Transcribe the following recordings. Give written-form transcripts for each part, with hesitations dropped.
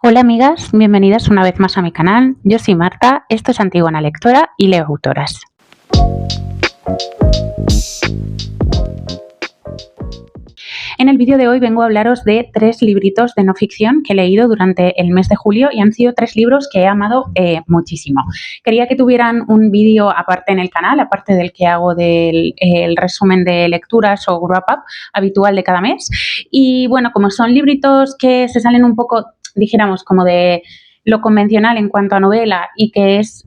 Hola amigas, bienvenidas una vez más a mi canal. Yo soy Marta, esto es Antigona Lectora y leo autoras. En el vídeo de hoy vengo a hablaros de 3 libritos de no ficción que he leído durante el mes de julio y han sido 3 libros que he amado muchísimo. Quería que tuvieran un vídeo aparte en el canal, aparte del que hago del el resumen de lecturas o wrap up habitual de cada mes. Y bueno, como son libritos que se salen un poco, dijéramos, como de lo convencional en cuanto a novela y que es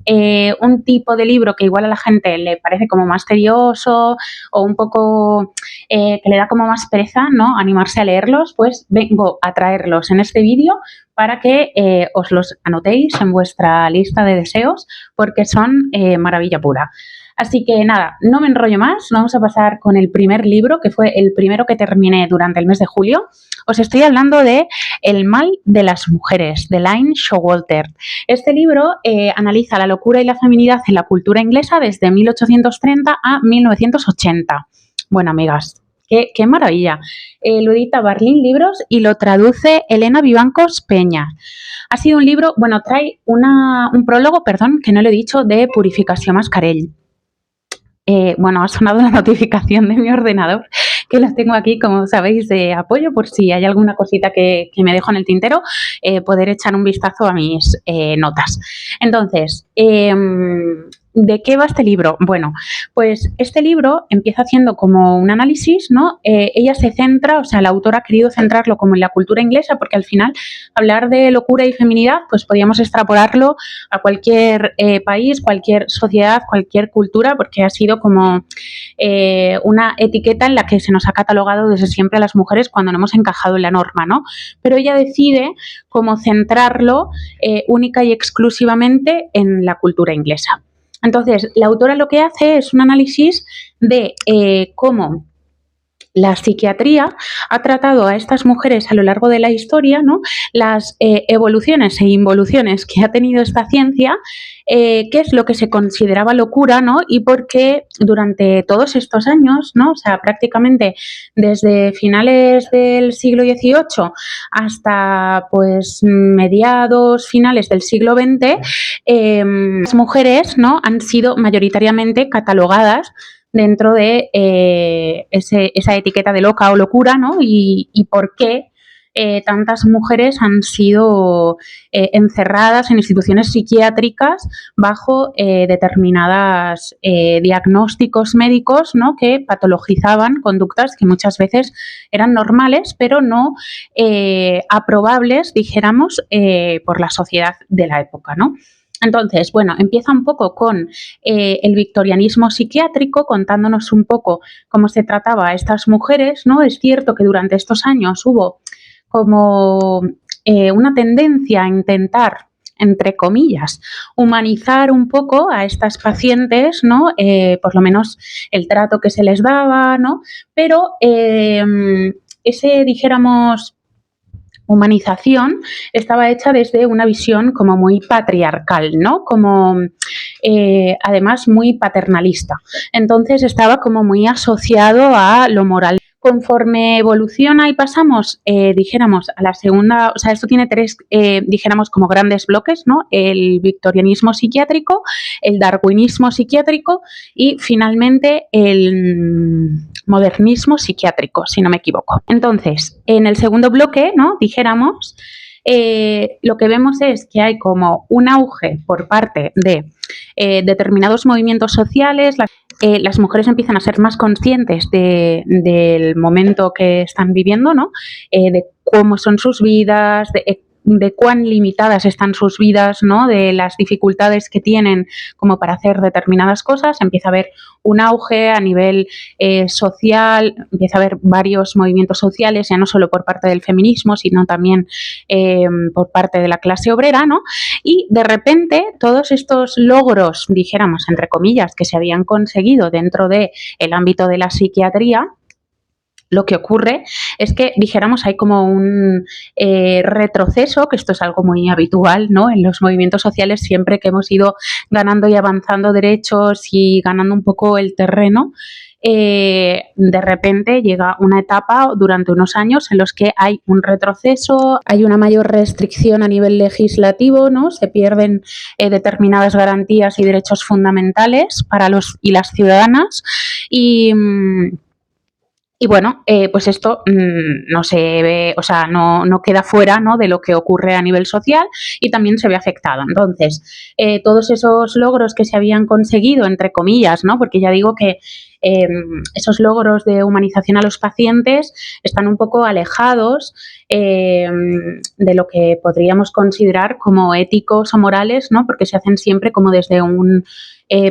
un tipo de libro que igual a la gente le parece como más tedioso o un poco que le da como más pereza, ¿no?, animarse a leerlos, pues vengo a traerlos en este vídeo para que os los anotéis en vuestra lista de deseos porque son maravilla pura. Así que nada, no me enrollo más, vamos a pasar con el primer libro, que fue el primero que terminé durante el mes de julio. Os estoy hablando de El mal de las mujeres, de Elaine Showalter. Este libro analiza la locura y la feminidad en la cultura inglesa desde 1830 a 1980. Bueno, amigas, qué maravilla. Lo edita Barlín Libros y lo traduce Elena Vivancos Peña. Ha sido un libro, bueno, trae un prólogo, perdón, que no lo he dicho, de Purificació Mascarell. Bueno, ha sonado la notificación de mi ordenador, que la tengo aquí, como sabéis, de apoyo por si hay alguna cosita que me dejo en el tintero, poder echar un vistazo a mis notas. Entonces, ¿de qué va este libro? Bueno, pues este libro empieza haciendo como un análisis, ¿no? Ella se centra, o sea, la autora ha querido centrarlo como en la cultura inglesa, porque al final hablar de locura y feminidad, pues podíamos extrapolarlo a cualquier país, cualquier sociedad, cualquier cultura, porque ha sido como una etiqueta en la que se nos ha catalogado desde siempre a las mujeres cuando no hemos encajado en la norma, ¿no? Pero ella decide como centrarlo única y exclusivamente en la cultura inglesa. Entonces, la autora lo que hace es un análisis de cómo la psiquiatría ha tratado a estas mujeres a lo largo de la historia, ¿no?, las evoluciones e involuciones que ha tenido esta ciencia, qué es lo que se consideraba locura, ¿no?, y por qué durante todos estos años, ¿no?, o sea, prácticamente desde finales del siglo XVIII hasta pues mediados, finales del siglo XX, las mujeres, ¿no?, han sido mayoritariamente catalogadas dentro de esa etiqueta de loca o locura, ¿no? Y por qué tantas mujeres han sido encerradas en instituciones psiquiátricas bajo determinadas diagnósticos médicos, ¿no?, que patologizaban conductas que muchas veces eran normales, pero no aprobables, dijéramos, por la sociedad de la época, ¿no? Entonces, bueno, empieza un poco con el victorianismo psiquiátrico, contándonos un poco cómo se trataba a estas mujeres, ¿no? Es cierto que durante estos años hubo como una tendencia a intentar, entre comillas, humanizar un poco a estas pacientes, ¿no? Por lo menos el trato que se les daba, ¿no? Pero ese, dijéramos, humanización estaba hecha desde una visión como muy patriarcal, ¿no? Como además muy paternalista. Entonces estaba como muy asociado a lo moral. Conforme evoluciona y pasamos, dijéramos, a la segunda, o sea, esto tiene 3, dijéramos, como grandes bloques, ¿no? El victorianismo psiquiátrico, el darwinismo psiquiátrico y finalmente el modernismo psiquiátrico, si no me equivoco. Entonces, en el segundo bloque, ¿no?, dijéramos, lo que vemos es que hay como un auge por parte de determinados movimientos sociales. Las mujeres empiezan a ser más conscientes del momento que están viviendo, ¿no?, de cómo son sus vidas, de cuán limitadas están sus vidas, ¿no?, de las dificultades que tienen como para hacer determinadas cosas. Empieza a haber un auge a nivel social, empieza a haber varios movimientos sociales, ya no solo por parte del feminismo, sino también por parte de la clase obrera, ¿no? Y de repente todos estos logros, dijéramos, entre comillas, que se habían conseguido dentro del ámbito de la psiquiatría, lo que ocurre es que, dijéramos, hay como un retroceso, que esto es algo muy habitual, ¿no?, en los movimientos sociales, siempre que hemos ido ganando y avanzando derechos y ganando un poco el terreno, de repente llega una etapa durante unos años en los que hay un retroceso, hay una mayor restricción a nivel legislativo, ¿no? Se pierden determinadas garantías y derechos fundamentales para los y las ciudadanas y bueno, pues esto no se ve, o sea, no queda fuera, ¿no?, de lo que ocurre a nivel social y también se ve afectado. Entonces, todos esos logros que se habían conseguido, entre comillas, ¿no?, porque ya digo que esos logros de humanización a los pacientes están un poco alejados de lo que podríamos considerar como éticos o morales, ¿no?, porque se hacen siempre como desde un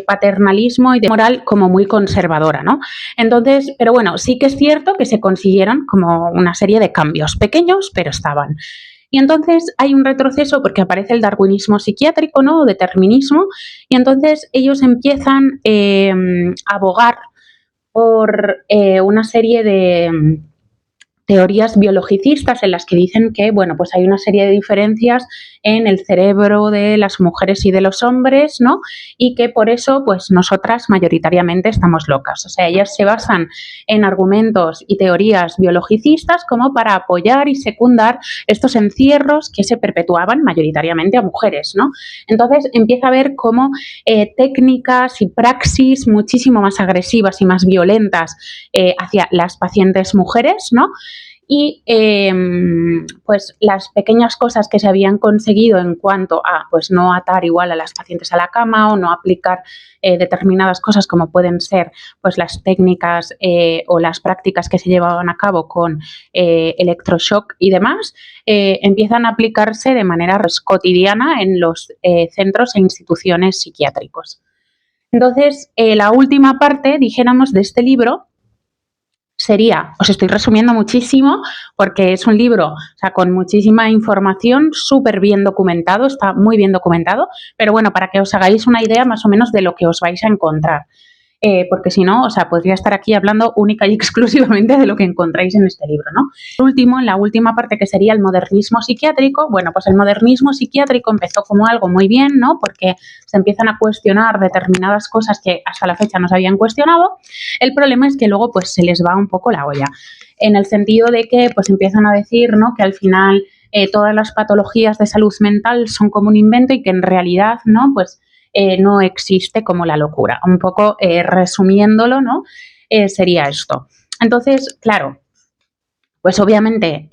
paternalismo y de moral como muy conservadora, ¿no? Entonces, pero bueno, sí que es cierto que se consiguieron como una serie de cambios pequeños, pero estaban. Y entonces hay un retroceso porque aparece el darwinismo psiquiátrico, ¿no?, o determinismo, y entonces ellos empiezan a abogar por una serie de teorías biologicistas en las que dicen que, bueno, pues hay una serie de diferencias en el cerebro de las mujeres y de los hombres, ¿no? Y que por eso, pues nosotras mayoritariamente estamos locas. O sea, ellas se basan en argumentos y teorías biologicistas como para apoyar y secundar estos encierros que se perpetuaban mayoritariamente a mujeres, ¿no? Entonces empieza a haber como técnicas y praxis muchísimo más agresivas y más violentas hacia las pacientes mujeres, ¿no? Y pues las pequeñas cosas que se habían conseguido en cuanto a pues no atar igual a las pacientes a la cama o no aplicar determinadas cosas como pueden ser pues las técnicas o las prácticas que se llevaban a cabo con electroshock y demás, empiezan a aplicarse de manera cotidiana en los centros e instituciones psiquiátricos. Entonces, la última parte, dijéramos, de este libro sería, os estoy resumiendo muchísimo porque es un libro, o sea, con muchísima información, súper bien documentado, está muy bien documentado, pero bueno, para que os hagáis una idea más o menos de lo que os vais a encontrar. Porque si no, o sea, podría estar aquí hablando única y exclusivamente de lo que encontráis en este libro, ¿no? Por último, en la última parte que sería el modernismo psiquiátrico, bueno, pues el modernismo psiquiátrico empezó como algo muy bien, ¿no? Porque se empiezan a cuestionar determinadas cosas que hasta la fecha no se habían cuestionado. El problema es que luego pues se les va un poco la olla, en el sentido de que pues empiezan a decir, ¿no?, que al final todas las patologías de salud mental son como un invento y que en realidad, ¿no?, pues no existe como la locura. Un poco resumiéndolo, ¿no?, sería esto. Entonces, claro, pues obviamente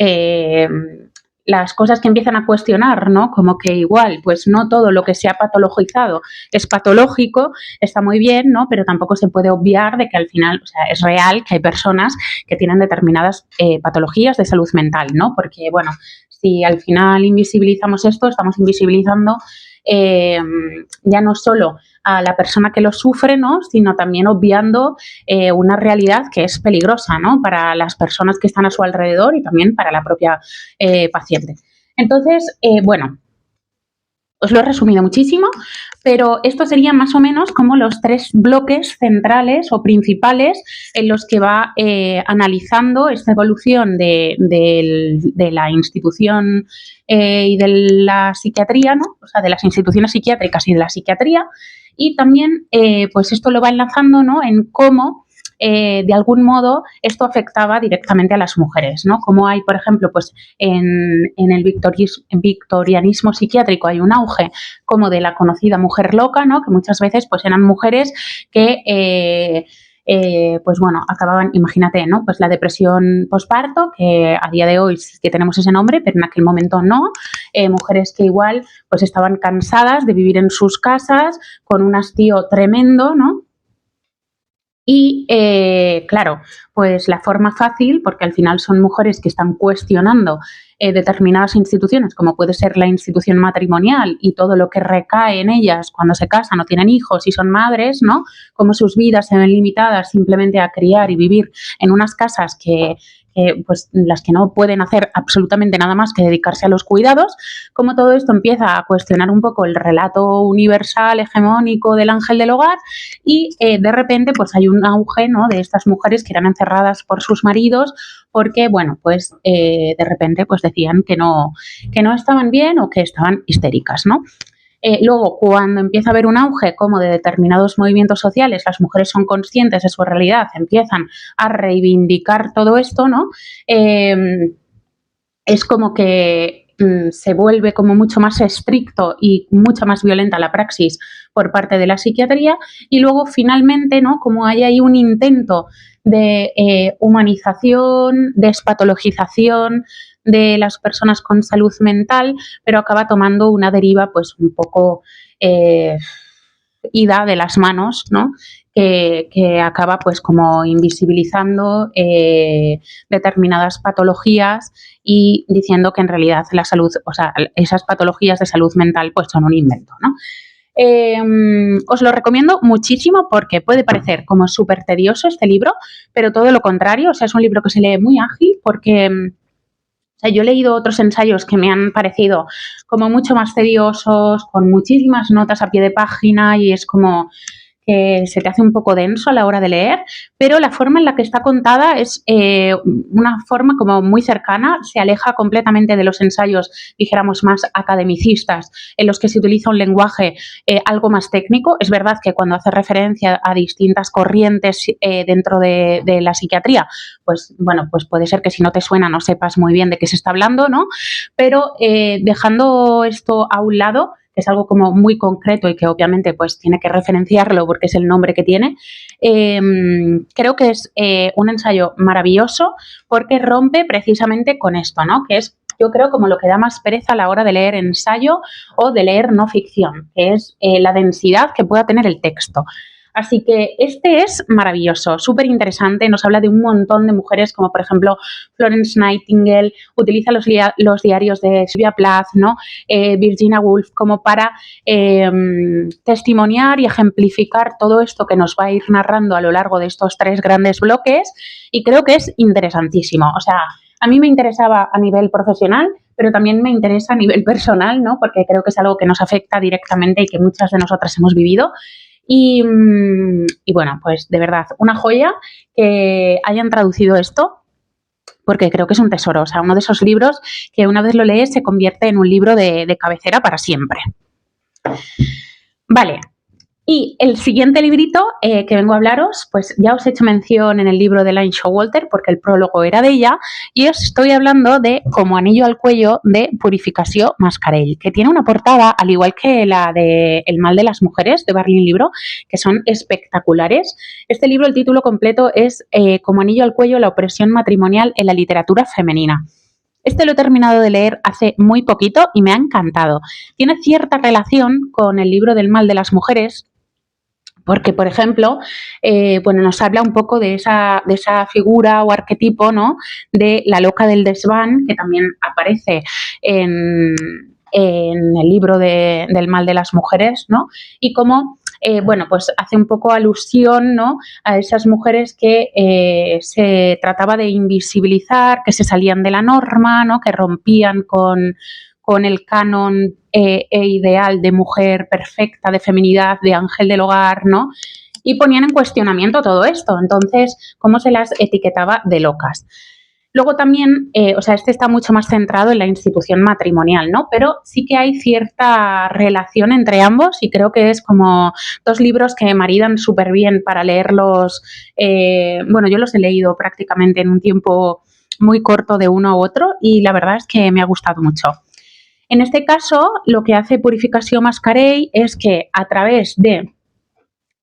las cosas que empiezan a cuestionar, ¿no?, como que igual, pues no todo lo que se ha patologizado es patológico, está muy bien, ¿no?, pero tampoco se puede obviar de que al final, o sea, es real que hay personas que tienen determinadas patologías de salud mental, ¿no? Porque, bueno, si al final invisibilizamos esto, estamos invisibilizando ya no solo a la persona que lo sufre, ¿no?, sino también obviando una realidad que es peligrosa, ¿no?, para las personas que están a su alrededor y también para la propia paciente. Entonces, bueno, os lo he resumido muchísimo, pero estos serían más o menos como los tres bloques centrales o principales en los que va analizando esta evolución de la institución y de la psiquiatría, ¿no?, o sea, de las instituciones psiquiátricas y de la psiquiatría, y también pues esto lo va enlazando, ¿no?, en cómo de algún modo esto afectaba directamente a las mujeres, ¿no? Como hay, por ejemplo, pues en el victorianismo psiquiátrico hay un auge como de la conocida mujer loca, ¿no?, que muchas veces pues eran mujeres que pues bueno, acababan, imagínate, ¿no?, pues la depresión posparto, que a día de hoy sí que tenemos ese nombre, pero en aquel momento no, mujeres que igual pues estaban cansadas de vivir en sus casas con un hastío tremendo, ¿no? Y claro, pues la forma fácil, porque al final son mujeres que están cuestionando determinadas instituciones, como puede ser la institución matrimonial y todo lo que recae en ellas cuando se casan o tienen hijos y son madres, ¿no? Como sus vidas se ven limitadas simplemente a criar y vivir en unas casas que pues las que no pueden hacer absolutamente nada más que dedicarse a los cuidados, como todo esto empieza a cuestionar un poco el relato universal, hegemónico del ángel del hogar y de repente pues hay un auge, ¿no?, de estas mujeres que eran encerradas por sus maridos porque, bueno, pues de repente pues decían que no estaban bien o que estaban histéricas, ¿no? Luego, cuando empieza a haber un auge como de determinados movimientos sociales, las mujeres son conscientes de su realidad, empiezan a reivindicar todo esto, ¿no? Es como que se vuelve como mucho más estricto y mucho más violenta la praxis por parte de la psiquiatría, y luego finalmente, ¿no? Como hay ahí un intento de humanización, despatologización de las personas con salud mental, pero acaba tomando una deriva pues un poco ida de las manos, ¿no? Que acaba pues como invisibilizando determinadas patologías y diciendo que en realidad la salud, o sea, esas patologías de salud mental pues son un invento, ¿no? Os lo recomiendo muchísimo porque puede parecer como súper tedioso este libro, pero todo lo contrario, o sea, es un libro que se lee muy ágil porque o sea, yo he leído otros ensayos que me han parecido como mucho más tediosos, con muchísimas notas a pie de página, y es como que se te hace un poco denso a la hora de leer, pero la forma en la que está contada es una forma como muy cercana, se aleja completamente de los ensayos, dijéramos, más academicistas, en los que se utiliza un lenguaje algo más técnico. Es verdad que cuando hace referencia a distintas corrientes dentro de la psiquiatría, pues bueno, pues puede ser que si no te suena no sepas muy bien de qué se está hablando, ¿no? Pero dejando esto a un lado, que es algo como muy concreto y que obviamente pues tiene que referenciarlo porque es el nombre que tiene, creo que es un ensayo maravilloso porque rompe precisamente con esto, ¿no? Que es, yo creo, como lo que da más pereza a la hora de leer ensayo o de leer no ficción, que es la densidad que pueda tener el texto. Así que este es maravilloso, súper interesante, nos habla de un montón de mujeres, como por ejemplo Florence Nightingale, utiliza los diarios de Sylvia Plath, ¿no? Virginia Woolf, como para testimoniar y ejemplificar todo esto que nos va a ir narrando a lo largo de estos 3 grandes bloques, y creo que es interesantísimo. O sea, a mí me interesaba a nivel profesional, pero también me interesa a nivel personal, ¿no? Porque creo que es algo que nos afecta directamente y que muchas de nosotras hemos vivido. Y bueno, pues de verdad, una joya que hayan traducido esto, porque creo que es un tesoro, o sea, uno de esos libros que una vez lo lees se convierte en un libro de cabecera para siempre. Vale. Y el siguiente librito que vengo a hablaros, pues ya os he hecho mención en el libro de Elaine Showalter, porque el prólogo era de ella, y os estoy hablando de Como anillo al cuello, de Purificació Mascarell, que tiene una portada, al igual que la de El mal de las mujeres, de Berlín Libro, que son espectaculares. Este libro, el título completo es Como anillo al cuello, la opresión matrimonial en la literatura femenina. Este lo he terminado de leer hace muy poquito y me ha encantado. Tiene cierta relación con el libro del mal de las mujeres, porque, por ejemplo, bueno, nos habla un poco de esa figura o arquetipo, ¿no? De la loca del desván, que también aparece en el libro del mal de las mujeres, ¿no? Y cómo, bueno, pues hace un poco alusión, ¿no? A esas mujeres que se trataba de invisibilizar, que se salían de la norma, ¿no? Que rompían con el canon ideal de mujer perfecta, de feminidad, de ángel del hogar, ¿no? Y ponían en cuestionamiento todo esto. Entonces, ¿cómo se las etiquetaba de locas? Luego también, o sea, este está mucho más centrado en la institución matrimonial, ¿no? Pero sí que hay cierta relación entre ambos y creo que es como 2 libros que maridan súper bien para leerlos. Bueno, yo los he leído prácticamente en un tiempo muy corto de uno u otro y la verdad es que me ha gustado mucho. En este caso, lo que hace Purificació Mascarell es que a través de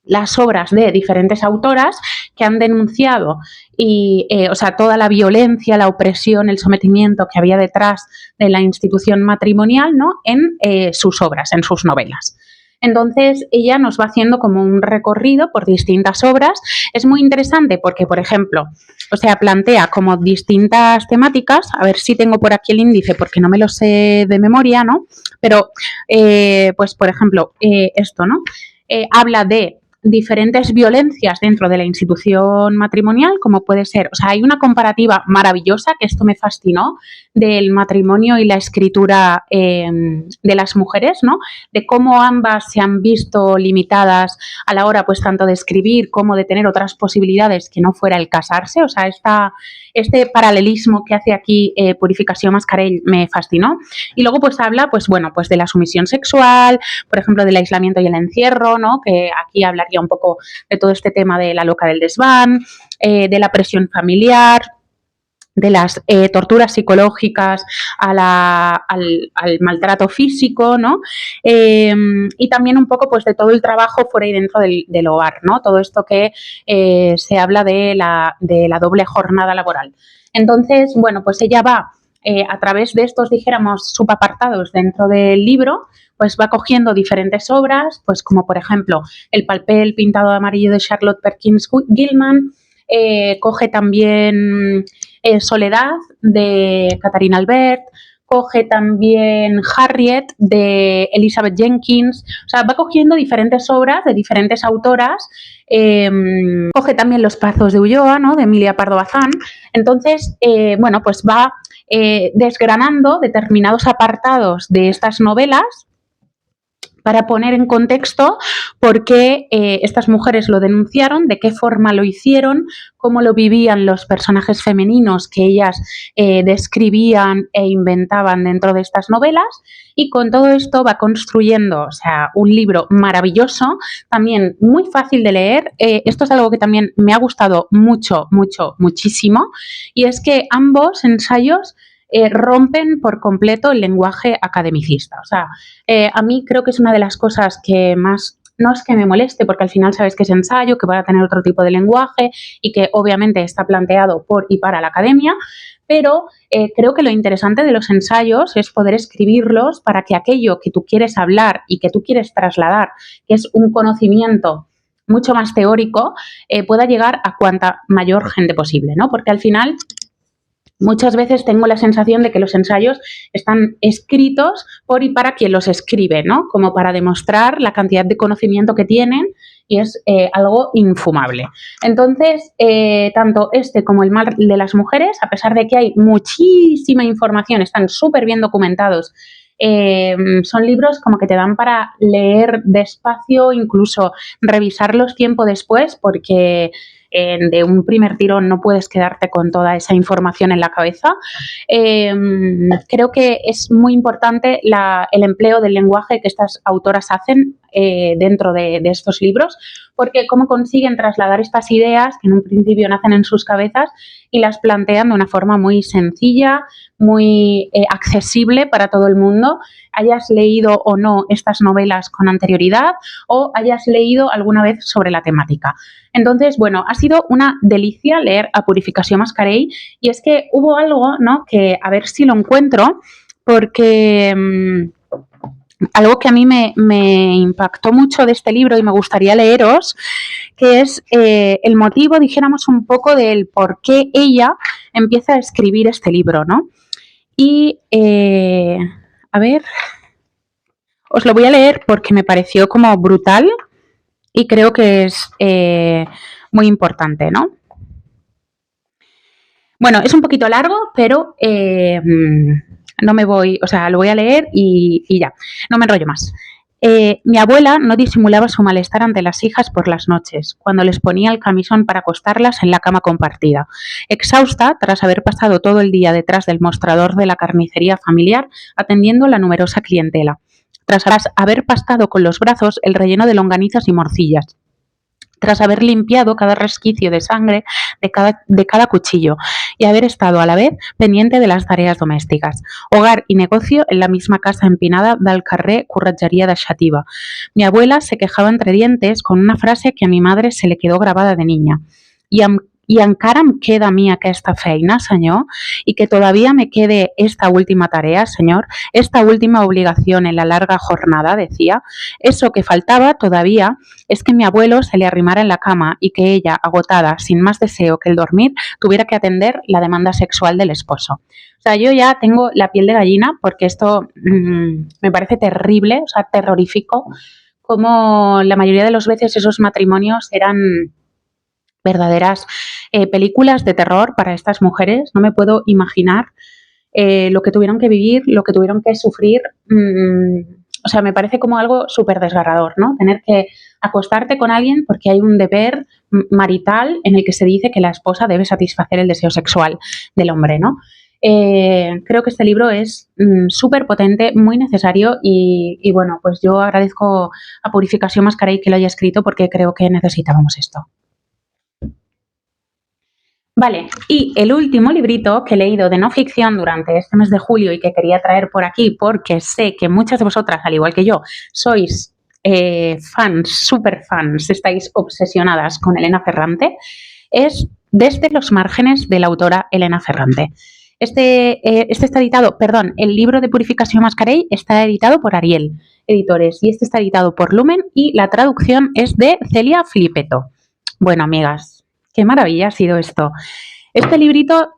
las obras de diferentes autoras que han denunciado o sea, toda la violencia, la opresión, el sometimiento que había detrás de la institución matrimonial, ¿no? En sus obras, en sus novelas. Entonces, ella nos va haciendo como un recorrido por distintas obras. Es muy interesante porque, por ejemplo, o sea, plantea como distintas temáticas. A ver si tengo por aquí el índice porque no me lo sé de memoria, ¿no? Pero, pues, por ejemplo, esto, ¿no? Habla de diferentes violencias dentro de la institución matrimonial, como puede ser, o sea, hay una comparativa maravillosa, que esto me fascinó, del matrimonio y la escritura de las mujeres, ¿no? De cómo ambas se han visto limitadas a la hora, pues, tanto de escribir como de tener otras posibilidades que no fuera el casarse. O sea, este paralelismo que hace aquí Purificació Mascarell me fascinó. Y luego, pues, habla, pues, bueno, pues de la sumisión sexual, por ejemplo, del aislamiento y el encierro, ¿no? Que aquí hablaría un poco de todo este tema de la loca del desván, de la presión familiar, de las torturas psicológicas al maltrato físico, ¿no? Y también un poco, pues, de todo el trabajo fuera y dentro del hogar, ¿no? Todo esto que se habla de la doble jornada laboral. Entonces, bueno, pues ella va a través de estos, dijéramos, subapartados dentro del libro, pues va cogiendo diferentes obras, pues como por ejemplo El papel pintado de amarillo de Charlotte Perkins Gilman, coge también Soledad de Katharina Albert, coge también Harriet de Elizabeth Jenkins, o sea, va cogiendo diferentes obras de diferentes autoras, coge también Los Pazos de Ulloa, ¿no? De Emilia Pardo Bazán. Entonces, bueno, pues va desgranando determinados apartados de estas novelas para poner en contexto por qué estas mujeres lo denunciaron, de qué forma lo hicieron, cómo lo vivían los personajes femeninos que ellas describían e inventaban dentro de estas novelas. Y con todo esto va construyendo, o sea, un libro maravilloso, también muy fácil de leer. Esto es algo que también me ha gustado muchísimo, y es que ambos ensayos rompen por completo el lenguaje academicista. O sea, a mí creo que es una de las cosas que más, no es que me moleste, porque al final sabes que es ensayo, que van a tener otro tipo de lenguaje y que obviamente está planteado por y para la academia, pero creo que lo interesante de los ensayos es poder escribirlos para que aquello que tú quieres hablar y que tú quieres trasladar, que es un conocimiento mucho más teórico, pueda llegar a cuanta mayor gente posible, ¿no? Porque al final muchas veces tengo la sensación de que los ensayos están escritos por y para quien los escribe, ¿no? Como para demostrar la cantidad de conocimiento que tienen, y es algo infumable. Entonces, tanto este como El mal de las mujeres, a pesar de que hay muchísima información, están súper bien documentados, son libros como que te dan para leer despacio, incluso revisarlos tiempo después, porque de un primer tirón no puedes quedarte con toda esa información en la cabeza. Creo que es muy importante el empleo del lenguaje que estas autoras hacen dentro de estos libros, porque cómo consiguen trasladar estas ideas que en un principio nacen en sus cabezas y las plantean de una forma muy sencilla, muy accesible para todo el mundo, hayas leído o no estas novelas con anterioridad o hayas leído alguna vez sobre la temática. Entonces, bueno, ha sido una delicia leer a Purificació Mascarell, y es que hubo algo, ¿no?, que a ver si lo encuentro, porque algo que a mí me impactó mucho de este libro y me gustaría leeros, que es el motivo, dijéramos, un poco del por qué ella empieza a escribir este libro, ¿no? Y, a ver, os lo voy a leer porque me pareció como brutal y creo que es muy importante, ¿no? Bueno, es un poquito largo, pero no me voy, o sea, lo voy a leer y ya, no me enrollo más. Mi abuela no disimulaba su malestar ante las hijas por las noches, cuando les ponía el camisón para acostarlas en la cama compartida. Exhausta, tras haber pasado todo el día detrás del mostrador de la carnicería familiar, atendiendo la numerosa clientela. Tras haber pastado con los brazos el relleno de longanizas y morcillas. Tras haber limpiado cada resquicio de sangre de cada cuchillo y haber estado a la vez pendiente de las tareas domésticas. Hogar y negocio en la misma casa empinada del carrer Corretgeria de Xàtiva. Mi abuela se quejaba entre dientes con una frase que a mi madre se le quedó grabada de niña. I encara em queda a mi aquesta feina, senyor, y que todavía me quede esta última tarea, señor, esta última obligación en la larga jornada, decía. Eso que faltaba todavía es que mi abuelo se le arrimara en la cama y que ella, agotada, sin más deseo que el dormir, tuviera que atender la demanda sexual del esposo. O sea, yo ya tengo la piel de gallina porque esto me parece terrible, o sea, terrorífico, cómo la mayoría de las veces esos matrimonios eran verdaderas películas de terror para estas mujeres. No me puedo imaginar lo que tuvieron que vivir, lo que tuvieron que sufrir. O sea, me parece como algo súper desgarrador, ¿no? Tener que acostarte con alguien porque hay un deber marital en el que se dice que la esposa debe satisfacer el deseo sexual del hombre, ¿no? Creo que este libro es súper potente, muy necesario y bueno, pues yo agradezco a Purificación Mascarell que lo haya escrito porque creo que necesitábamos esto. Vale, y el último librito que he leído de no ficción durante este mes de julio y que quería traer por aquí porque sé que muchas de vosotras, al igual que yo, sois fans, súper fans, estáis obsesionadas con Elena Ferrante, es Desde los márgenes de la autora Elena Ferrante. Este está editado, perdón, el libro de Purificación Mascarell está editado por Ariel Editores y este está editado por Lumen y la traducción es de Celia Filipetto. Bueno, amigas, qué maravilla ha sido esto. Este librito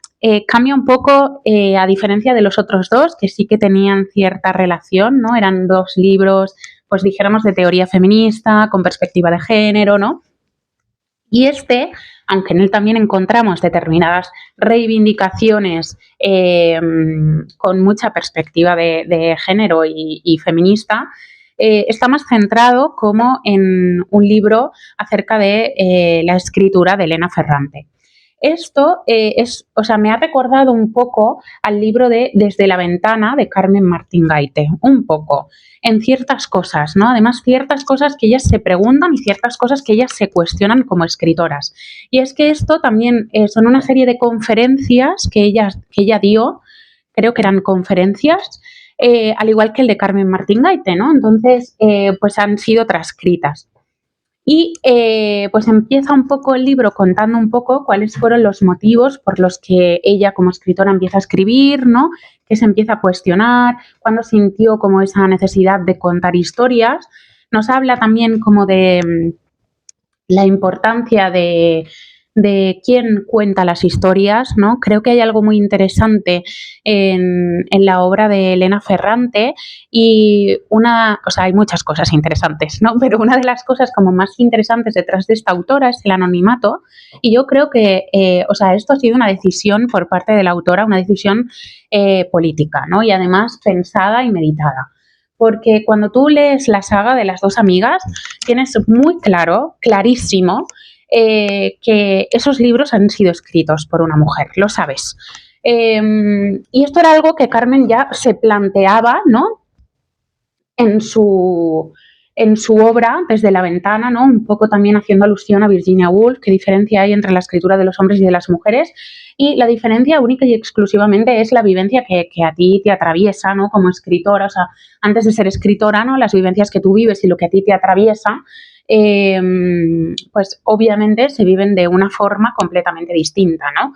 cambia un poco, a diferencia de los otros dos, que sí que tenían cierta relación, ¿no? Eran dos libros, pues dijéramos, de teoría feminista, con perspectiva de género, ¿no? Y este, aunque en él también encontramos determinadas reivindicaciones con mucha perspectiva de género y feminista, está más centrado como en un libro acerca de la escritura de Elena Ferrante. Esto me ha recordado un poco al libro de Desde la ventana de Carmen Martín Gaite, un poco, en ciertas cosas, ¿no? Además, ciertas cosas que ellas se preguntan y ciertas cosas que ellas se cuestionan como escritoras. Y es que esto también son una serie de conferencias que ella dio, creo que eran conferencias, al igual que el de Carmen Martín Gaite, ¿no? Entonces, pues han sido transcritas. Y pues empieza un poco el libro contando un poco cuáles fueron los motivos por los que ella como escritora empieza a escribir, ¿no? Que se empieza a cuestionar, cuándo sintió como esa necesidad de contar historias. Nos habla también como de la importancia de quién cuenta las historias, ¿no? Creo que hay algo muy interesante en la obra de Elena Ferrante y hay muchas cosas interesantes, ¿no? Pero una de las cosas como más interesantes detrás de esta autora es el anonimato y yo creo que, esto ha sido una decisión por parte de la autora, una decisión política, ¿no? Y además pensada y meditada. Porque cuando tú lees la saga de las dos amigas, tienes muy claro, clarísimo, que esos libros han sido escritos por una mujer, lo sabes. Y esto era algo que Carmen ya se planteaba, ¿no? En su obra, Desde la ventana, ¿no? Un poco también haciendo alusión a Virginia Woolf, qué diferencia hay entre la escritura de los hombres y de las mujeres. Y la diferencia única y exclusivamente es la vivencia que a ti te atraviesa, ¿no? Como escritora, o sea, antes de ser escritora, ¿no? Las vivencias que tú vives y lo que a ti te atraviesa, pues obviamente se viven de una forma completamente distinta, ¿no?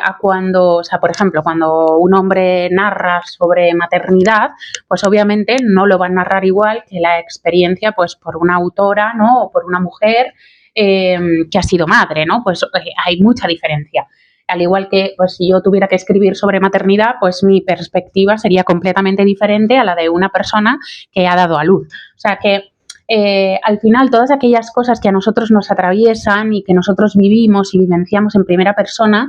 A cuando, por ejemplo, cuando un hombre narra sobre maternidad, pues obviamente no lo va a narrar igual que la experiencia, pues por una autora, ¿no? O por una mujer que ha sido madre, ¿no? Pues hay mucha diferencia. Al igual que, pues si yo tuviera que escribir sobre maternidad, pues mi perspectiva sería completamente diferente a la de una persona que ha dado a luz. O sea que al final todas aquellas cosas que a nosotros nos atraviesan y que nosotros vivimos y vivenciamos en primera persona,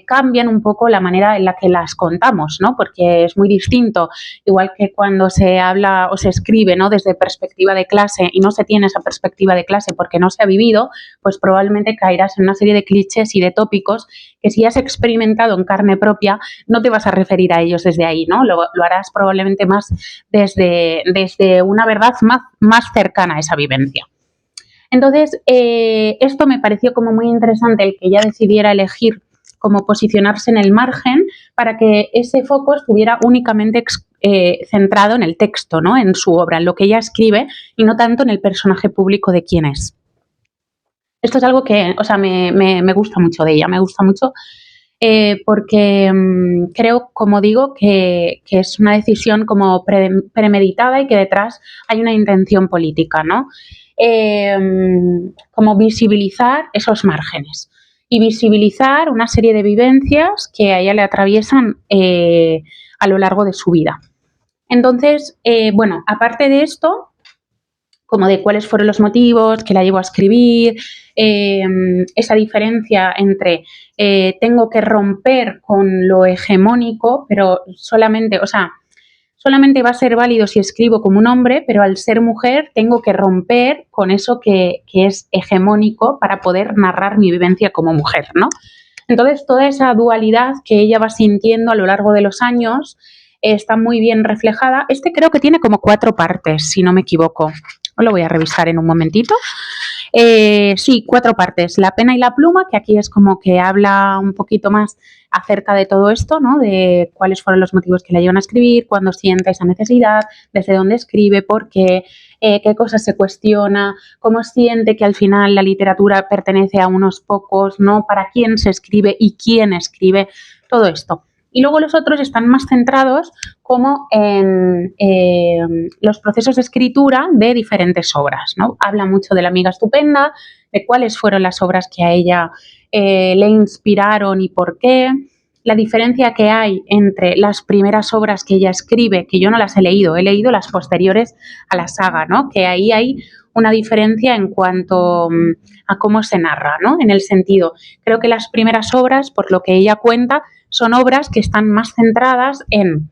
cambian un poco la manera en la que las contamos, ¿no? Porque es muy distinto, igual que cuando se habla o se escribe, ¿no? Desde perspectiva de clase y no se tiene esa perspectiva de clase porque no se ha vivido, pues probablemente caerás en una serie de clichés y de tópicos que si has experimentado en carne propia no te vas a referir a ellos desde ahí, ¿no? Lo harás probablemente más desde una verdad más cercana a esa vivencia. Entonces, esto me pareció como muy interesante el que ella decidiera elegir como posicionarse en el margen para que ese foco estuviera únicamente centrado en el texto, ¿no? En su obra, en lo que ella escribe y no tanto en el personaje público de quién es. Esto es algo que, me gusta mucho de ella, me gusta mucho porque creo, como digo, que es una decisión como premeditada y que detrás hay una intención política, ¿no? Como visibilizar esos márgenes y visibilizar una serie de vivencias que a ella le atraviesan a lo largo de su vida. Entonces, aparte de esto, como de cuáles fueron los motivos que la llevó a escribir, esa diferencia entre tengo que romper con lo hegemónico, pero solamente, o sea, solamente va a ser válido si escribo como un hombre, pero al ser mujer tengo que romper con eso que es hegemónico para poder narrar mi vivencia como mujer, ¿no? Entonces, toda esa dualidad que ella va sintiendo a lo largo de los años está muy bien reflejada. Este creo que tiene como 4 partes, si no me equivoco. Lo voy a revisar en un momentito. Sí, 4 partes. La pena y la pluma, que aquí es como que habla un poquito más acerca de todo esto, ¿no? De cuáles fueron los motivos que la llevan a escribir, cuándo siente esa necesidad, desde dónde escribe, por qué cosas se cuestiona, cómo siente que al final la literatura pertenece a unos pocos, ¿no? Para quién se escribe y quién escribe, todo esto. Y luego los otros están más centrados como en los procesos de escritura de diferentes obras, ¿no? Habla mucho de La amiga estupenda, de cuáles fueron las obras que a ella le inspiraron y por qué, la diferencia que hay entre las primeras obras que ella escribe, que yo no las he leído las posteriores a la saga, ¿no? Que ahí hay una diferencia en cuanto a cómo se narra, ¿no? En el sentido, creo que las primeras obras, por lo que ella cuenta, son obras que están más centradas en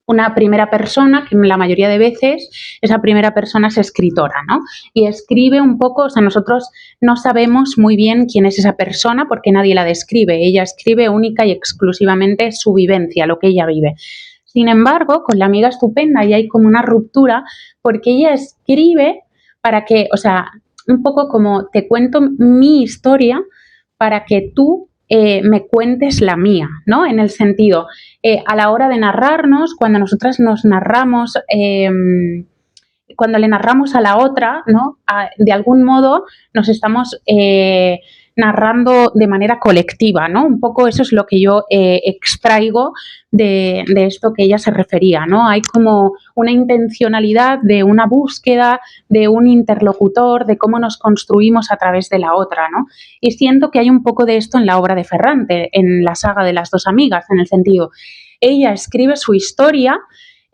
una primera persona, que la mayoría de veces esa primera persona es escritora, ¿no? Y escribe un poco, o sea, nosotros no sabemos muy bien quién es esa persona porque nadie la describe. Ella escribe única y exclusivamente su vivencia, lo que ella vive. Sin embargo, con La amiga estupenda ya hay como una ruptura porque ella escribe para que, o sea, un poco como te cuento mi historia para que tú me cuentes la mía, ¿no? En el sentido, a la hora de narrarnos, cuando nosotras nos narramos, cuando le narramos a la otra, ¿no? De algún modo nos estamos narrando de manera colectiva, ¿no? Un poco eso es lo que yo extraigo de esto que ella se refería, ¿no? Hay como una intencionalidad de una búsqueda, de un interlocutor, de cómo nos construimos a través de la otra, ¿no? Y siento que hay un poco de esto en la obra de Ferrante, en la saga de las dos amigas, en el sentido, ella escribe su historia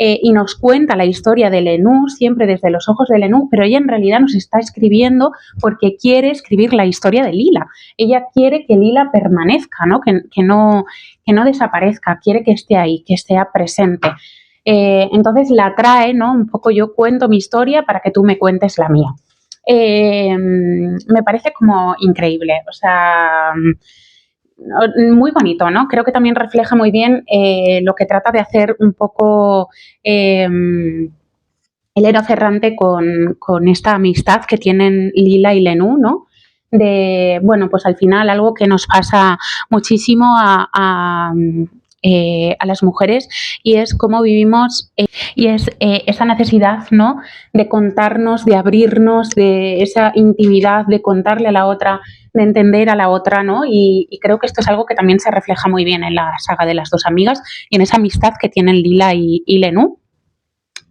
y nos cuenta la historia de Lenú, siempre desde los ojos de Lenú, pero ella en realidad nos está escribiendo porque quiere escribir la historia de Lila. Ella quiere que Lila permanezca, ¿no? Que no desaparezca, quiere que esté ahí, que esté presente. Entonces la trae, ¿no? Un poco yo cuento mi historia para que tú me cuentes la mía. Me parece como increíble, o sea, muy bonito, ¿no? Creo que también refleja muy bien lo que trata de hacer un poco Elena Ferrante con esta amistad que tienen Lila y Lenú, ¿no? De, bueno, pues al final algo que nos pasa muchísimo a las mujeres y es cómo vivimos y es esa necesidad, ¿no? De contarnos, de abrirnos, de esa intimidad, de contarle a la otra, de entender a la otra, ¿no? Y creo que esto es algo que también se refleja muy bien en la saga de las dos amigas y en esa amistad que tienen Lila y Lenú.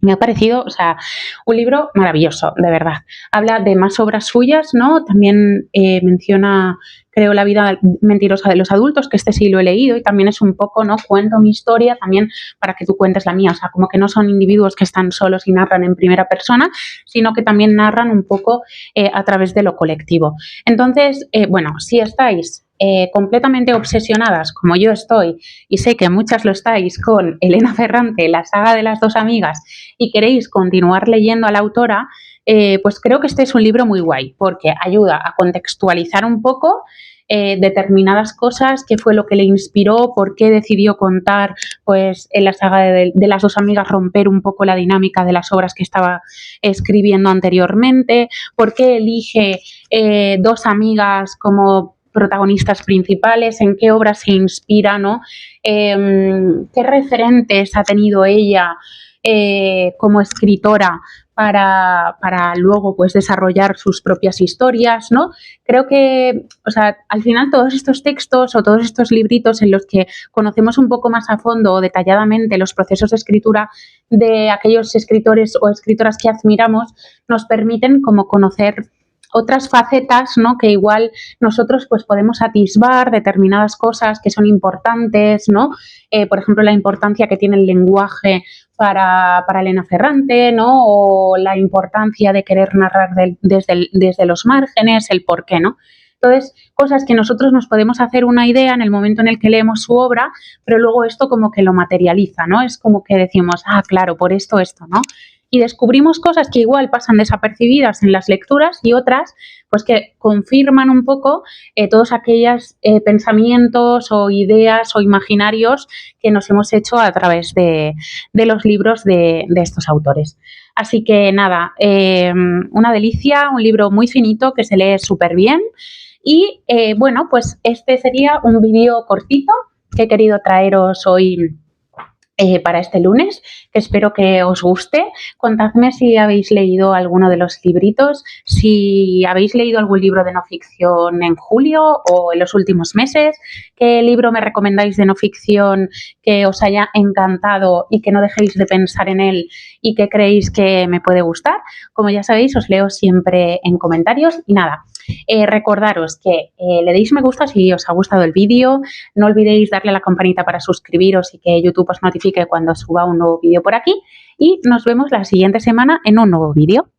Me ha parecido, o sea, un libro maravilloso, de verdad. Habla de más obras suyas, ¿no? También menciona, creo, La vida mentirosa de los adultos, que este sí lo he leído y también es un poco, ¿no? Cuento mi historia también para que tú cuentes la mía. O sea, como que no son individuos que están solos y narran en primera persona, sino que también narran un poco a través de lo colectivo. Entonces, bueno, si estáis completamente obsesionadas, como yo estoy, y sé que muchas lo estáis, con Elena Ferrante, la saga de las dos amigas, y queréis continuar leyendo a la autora, pues creo que este es un libro muy guay, porque ayuda a contextualizar un poco determinadas cosas, qué fue lo que le inspiró, por qué decidió contar, pues en la saga de las dos amigas, romper un poco la dinámica de las obras que estaba escribiendo anteriormente, por qué elige dos amigas como protagonistas principales, en qué obras se inspira, ¿no? Qué referentes ha tenido ella como escritora para luego pues desarrollar sus propias historias, ¿no? Creo que, o sea, al final todos estos textos o todos estos libritos en los que conocemos un poco más a fondo o detalladamente los procesos de escritura de aquellos escritores o escritoras que admiramos, nos permiten como conocer otras facetas, ¿no? Que igual nosotros pues podemos atisbar determinadas cosas que son importantes, ¿no? Por ejemplo, la importancia que tiene el lenguaje para Elena Ferrante, ¿no? O la importancia de querer narrar desde los márgenes, el por qué, ¿no? Entonces, cosas que nosotros nos podemos hacer una idea en el momento en el que leemos su obra, pero luego esto como que lo materializa, ¿no? Es como que decimos, ah, claro, por esto, ¿no? Y descubrimos cosas que igual pasan desapercibidas en las lecturas y otras pues que confirman un poco todos aquellos pensamientos o ideas o imaginarios que nos hemos hecho a través de los libros de estos autores. Así que nada, una delicia, un libro muy finito que se lee súper bien. Y bueno, pues este sería un vídeo cortito que he querido traeros hoy para este lunes, que espero que os guste. Contadme si habéis leído alguno de los libritos, si habéis leído algún libro de no ficción en julio o en los últimos meses, qué libro me recomendáis de no ficción que os haya encantado y que no dejéis de pensar en él y que creéis que me puede gustar. Como ya sabéis, os leo siempre en comentarios y nada. Recordaros que le deis me gusta si os ha gustado el vídeo, no olvidéis darle a la campanita para suscribiros y que YouTube os notifique cuando suba un nuevo vídeo por aquí y nos vemos la siguiente semana en un nuevo vídeo.